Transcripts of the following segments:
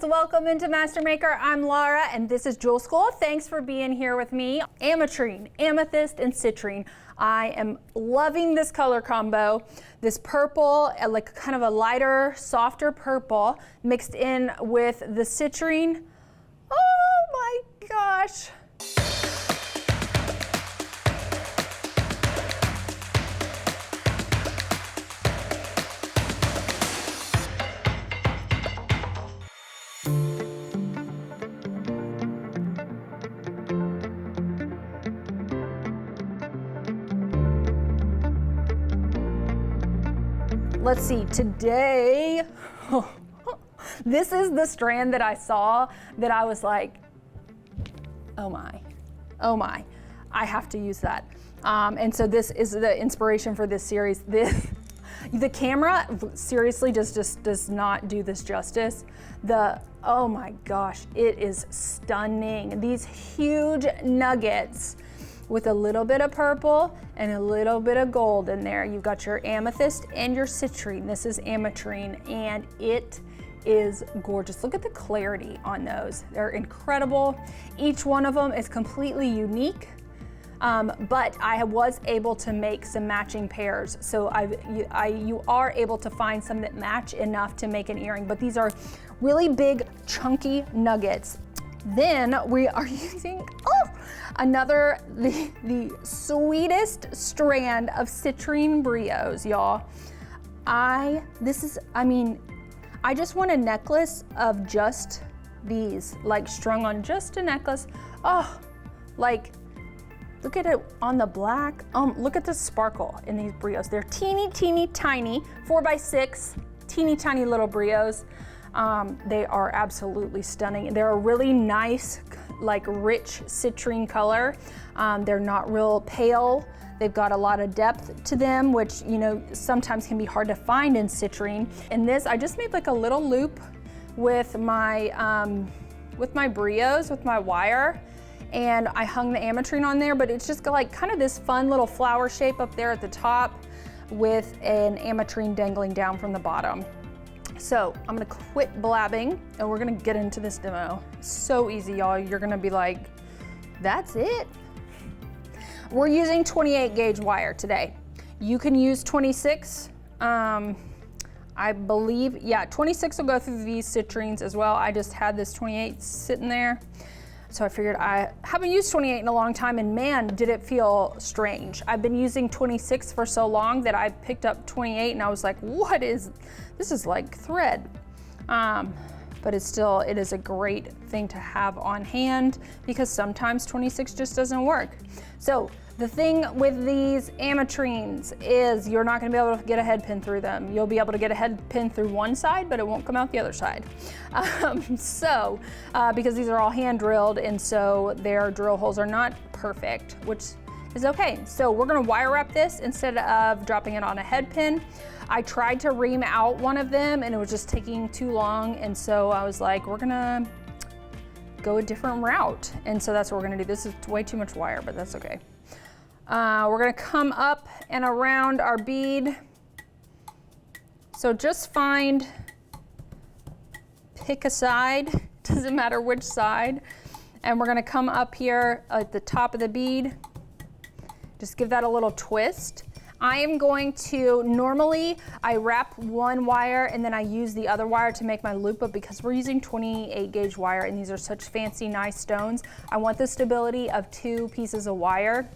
Welcome into Master Maker. I'm Laura and this is Jewel School. Thanks for being here with me. Ametrine, amethyst, and citrine. I am loving this color combo. This purple, like kind of a lighter, softer purple mixed in with the citrine. Oh my gosh. Let's see, today, this is the strand that I saw that I was like, oh my, I have to use that. And so this is the inspiration for this series. The camera seriously just does not do this justice. Oh my gosh, it is stunning. These huge nuggets with a little bit of purple and a little bit of gold in there. You've got your amethyst and your citrine. This is ametrine, and it is gorgeous. Look at the clarity on those. They're incredible. Each one of them is completely unique, but I was able to make some matching pairs. So you are able to find some that match enough to make an earring, but these are really big, chunky nuggets. Then we are using the sweetest strand of Citrine Briolettes, y'all. I just want a necklace of just these, like strung on just a necklace. Oh, like, look at it on the black. Look at the sparkle in these brios. They're teeny, teeny, tiny, 4x6, teeny, tiny little brios. They are absolutely stunning. They're a really nice, like rich citrine color. They're not real pale. They've got a lot of depth to them, which, you know, sometimes can be hard to find in citrine. And this, I just made like a little loop with my brios, with my wire, and I hung the ametrine on there, but it's just got like kind of this fun little flower shape up there at the top with an ametrine dangling down from the bottom. So I'm gonna quit blabbing and we're gonna get into this demo. So easy, y'all. You're gonna be like, that's it? We're using 28 gauge wire today. You can use 26. I believe, yeah, 26 will go through these citrines as well. I just had this 28 sitting there. So I figured, I haven't used 28 in a long time, and man, did it feel strange. I've been using 26 for so long that I picked up 28 and I was like, this is like thread. But it is a great thing to have on hand because sometimes 26 just doesn't work. So the thing with these ametrines is you're not gonna be able to get a head pin through them. You'll be able to get a head pin through one side, but it won't come out the other side. Because these are all hand drilled, and so their drill holes are not perfect, which is okay. So we're gonna wire wrap this instead of dropping it on a head pin. I tried to ream out one of them and it was just taking too long, and so I was like, we're gonna go a different route. And so that's what we're gonna do. This is way too much wire, but that's okay. We're gonna come up and around our bead. So just pick a side, doesn't matter which side. And we're gonna come up here at the top of the bead. Just give that a little twist. I am going to, normally I wrap one wire and then I use the other wire to make my loop, but because we're using 28 gauge wire and these are such fancy, nice stones, I want the stability of 2 pieces of wire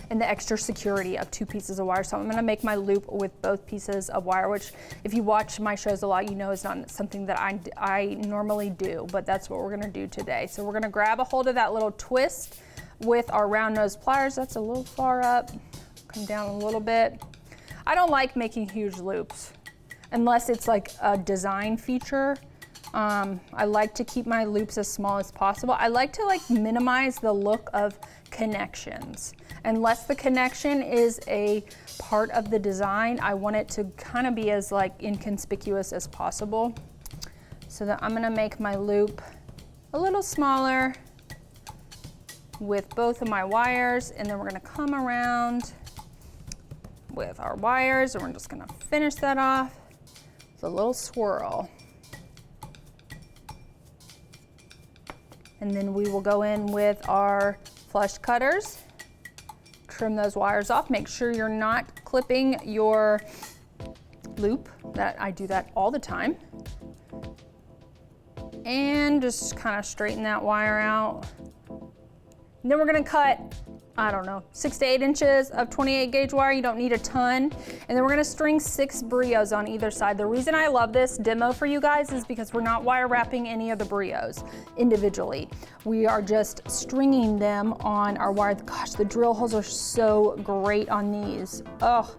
and the extra security of 2 pieces of wire. So I'm gonna make my loop with both pieces of wire, which if you watch my shows a lot, you know is not something that I normally do, but that's what we're gonna do today. So we're gonna grab a hold of that little twist with our round nose pliers. That's a little far up. Come down a little bit. I don't like making huge loops unless it's like a design feature. I like to keep my loops as small as possible. I like to like minimize the look of connections. Unless the connection is a part of the design, I want it to kind of be as like inconspicuous as possible. So that I'm gonna make my loop a little smaller with both of my wires, and then we're gonna come around with our wires, and we're just gonna finish that off with a little swirl. And then we will go in with our flush cutters, trim those wires off. Make sure you're not clipping your loop. I do that all the time. And just kind of straighten that wire out. And then we're gonna cut, I don't know, 6 to 8 inches of 28 gauge wire. You don't need a ton. And then we're gonna string 6 brios on either side. The reason I love this demo for you guys is because we're not wire wrapping any of the brios individually. We are just stringing them on our wire. Gosh, the drill holes are so great on these. Oh,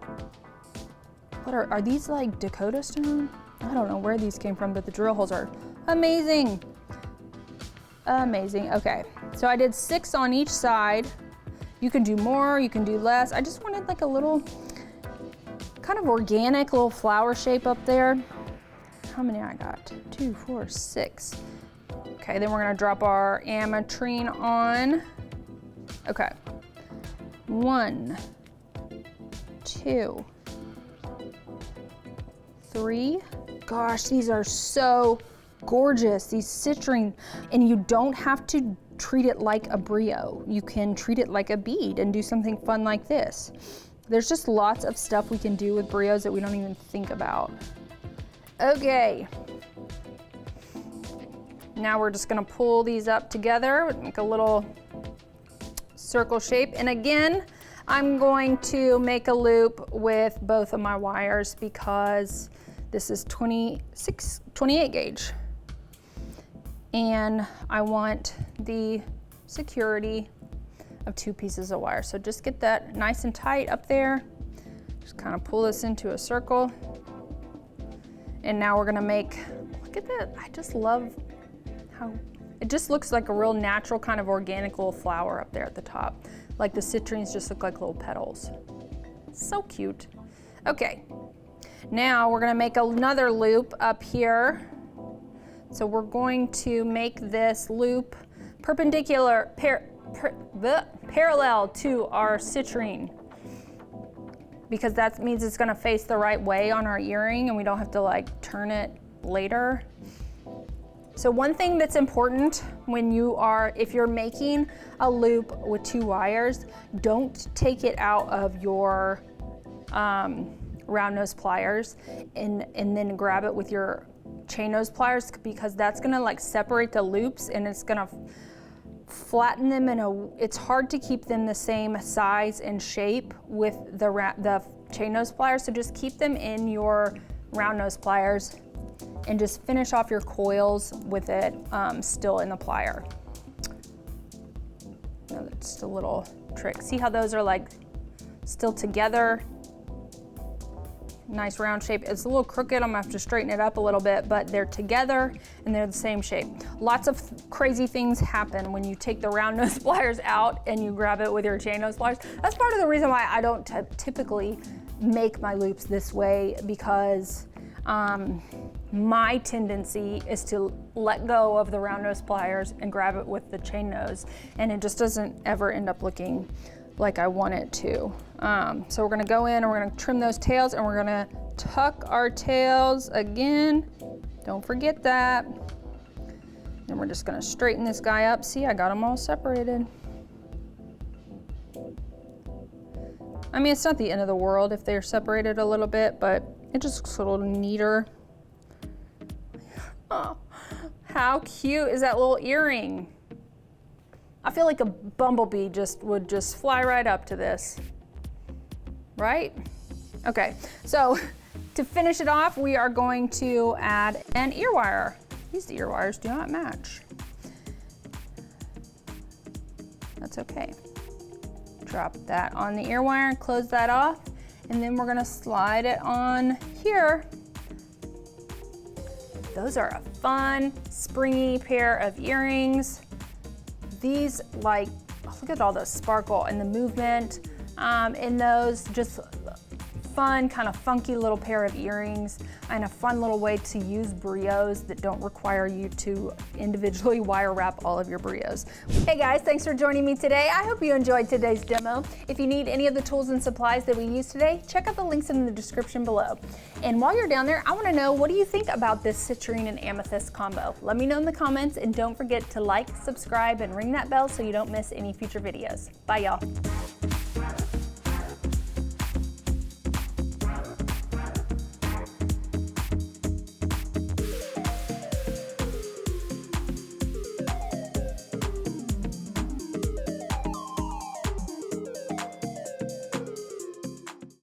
what are these, like Dakota stone? I don't know where these came from, but the drill holes are amazing. Amazing. Okay, so I did 6 on each side. You can do more, you can do less. I just wanted like a little kind of organic little flower shape up there. How many I got? 2, 4, 6. Okay, then we're gonna drop our Ametrine on. Okay, 1, 2, 3. Gosh, these are so gorgeous, these citrine, and you don't have to treat it like a brio. You can treat it like a bead and do something fun like this. There's just lots of stuff we can do with brios that we don't even think about. Okay. Now we're just gonna pull these up together, make a little circle shape. And again, I'm going to make a loop with both of my wires because this is 28 gauge. And I want the security of 2 pieces of wire. So just get that nice and tight up there. Just kind of pull this into a circle. And now we're gonna make, look at that. I just love how, it just looks like a real natural kind of organic little flower up there at the top. Like the citrines just look like little petals. So cute. Okay, now we're gonna make another loop up here. So we're going to make this loop perpendicular, parallel to our citrine, because that means it's gonna face the right way on our earring and we don't have to like turn it later. So one thing that's important when if you're making a loop with 2 wires, don't take it out of your round nose pliers and then grab it with your chain nose pliers, because that's gonna like separate the loops and it's gonna flatten them it's hard to keep them the same size and shape with the chain nose pliers. So just keep them in your round nose pliers and just finish off your coils with it still in the plier. That's just a little trick. See how those are like still together? Nice round shape. It's a little crooked, I'm gonna have to straighten it up a little bit, but they're together and they're the same shape. Lots of crazy things happen when you take the round nose pliers out and you grab it with your chain nose pliers. That's part of the reason why I don't typically make my loops this way, because my tendency is to let go of the round nose pliers and grab it with the chain nose, and it just doesn't ever end up looking like I want it to. So we're gonna go in and we're gonna trim those tails, and we're gonna tuck our tails again. Don't forget that. Then we're just gonna straighten this guy up. See, I got them all separated. I mean, it's not the end of the world if they're separated a little bit, but it just looks a little neater. Oh, how cute is that little earring? I feel like a bumblebee would just fly right up to this, right? Okay, so to finish it off, we are going to add an ear wire. These ear wires do not match. That's okay. Drop that on the ear wire and close that off, and then we're gonna slide it on here. Those are a fun, springy pair of earrings. These, like, look at all the sparkle and the movement in those, just fun, kind of funky little pair of earrings and a fun little way to use brios that don't require you to individually wire wrap all of your brios. Hey guys, thanks for joining me today. I hope you enjoyed today's demo. If you need any of the tools and supplies that we used today, check out the links in the description below. And while you're down there, I want to know, what do you think about this citrine and amethyst combo? Let me know in the comments, and don't forget to like, subscribe, and ring that bell so you don't miss any future videos. Bye y'all.